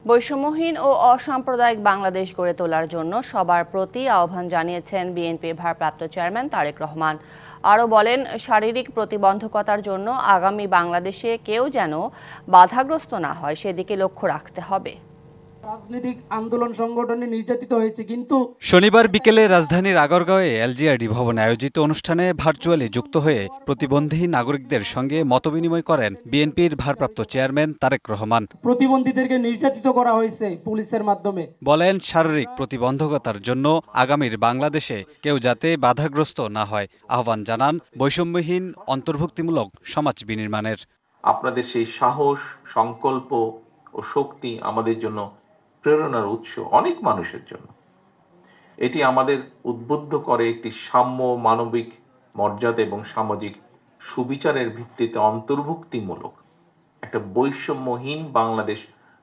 বৈষম্যহীন ও অসাম্প্রদায়িক বাংলাদেশ গড়ে তোলার জন্য সবার প্রতি আহ্বান জানিয়েছেন বিএনপির ভারপ্রাপ্ত চেয়ারম্যান তারেক রহমান। আরও বলেন, শারীরিক প্রতিবন্ধকতার জন্য আগামী বাংলাদেশে কেউ যেন বাধাগ্রস্ত না হয় সেদিকে লক্ষ্য রাখতে হবে। রাজনৈতিক আন্দোলন সংগঠনে নির্যাতিত হয়েছে, কিন্তু শনিবার বিকেলে রাজধানীর আগারগাঁওয়ে এলজিআরডি ভবনে আয়োজিত অনুষ্ঠানে ভার্চুয়ালি যুক্ত হয়ে প্রতিবন্ধী নাগরিকদের সঙ্গে মতবিনিময় করেন বিএনপির ভারপ্রাপ্ত চেয়ারম্যান তারেক রহমান। প্রতিবন্ধীদেরকে নির্যাতিত করা হয়েছে পুলিশের মাধ্যমে। বলেন, শারীরিক প্রতিবন্ধকতার জন্য আগামীর বাংলাদেশে কেউ যাতে বাধাগ্রস্ত না হয়। আহ্বান জানান বৈষম্যহীন অন্তর্ভুক্তিমূলক সমাজ বিনির্মাণের। আপনাদের সেই সাহস, সংকল্প ও শক্তি আমাদের জন্য প্রেরণার উৎস, অনেক মানুষের জন্য। এটি আমাদের উদ্বুদ্ধ করে একটি সাম্য, মানবিক মর্যাদা এবং সামাজিক সুবিচারের ভিত্তিতে অন্তর্ভুক্তিমূলক একটা বৈষম্যহীন বাংলাদেশ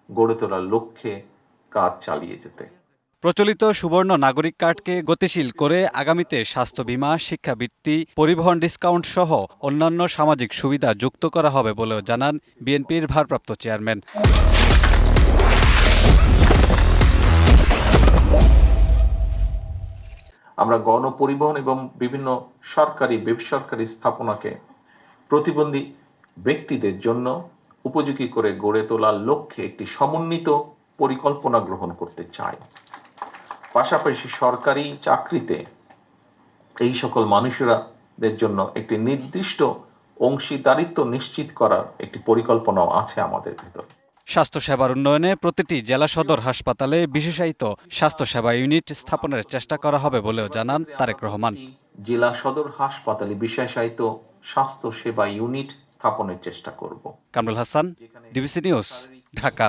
গড়ে তোলার লক্ষ্যে কাজ চালিয়ে যেতে। প্রচলিত সুবর্ণ নাগরিক কার্ডকে গতিশীল করে আগামীতে স্বাস্থ্য বীমা, শিক্ষাবৃত্তি, পরিবহন ডিসকাউন্ট সহ অন্যান্য সামাজিক সুবিধা যুক্ত করা হবে বলেও জানান বিএনপির ভারপ্রাপ্ত চেয়ারম্যান। আমরা গণপরিবহন এবং বিভিন্ন সরকারি বেসরকারি স্থাপনাকে প্রতিবন্ধী ব্যক্তিদের জন্য উপযোগী করে গড়ে তোলার লক্ষ্যে একটি সমন্বিত পরিকল্পনা গ্রহণ করতে চাই। পাশাপাশি সরকারি চাকরিতে এই সকল মানুষেরাদের জন্য একটি নির্দিষ্ট অংশীদারিত্ব নিশ্চিত করার একটি পরিকল্পনাও আছে আমাদের ভিতর। স্বাস্থ্যসেবার উন্নয়নে প্রতিটি জেলা সদর হাসপাতালে বিশেষায়িত স্বাস্থ্যসেবা ইউনিট স্থাপনের চেষ্টা করা হবে বলেও জানান তারেক রহমান। জেলা সদর হাসপাতালে বিশেষায়িত স্বাস্থ্যসেবা ইউনিট স্থাপনের চেষ্টা করব। Kamrul Hasan, DBC news, Dhaka.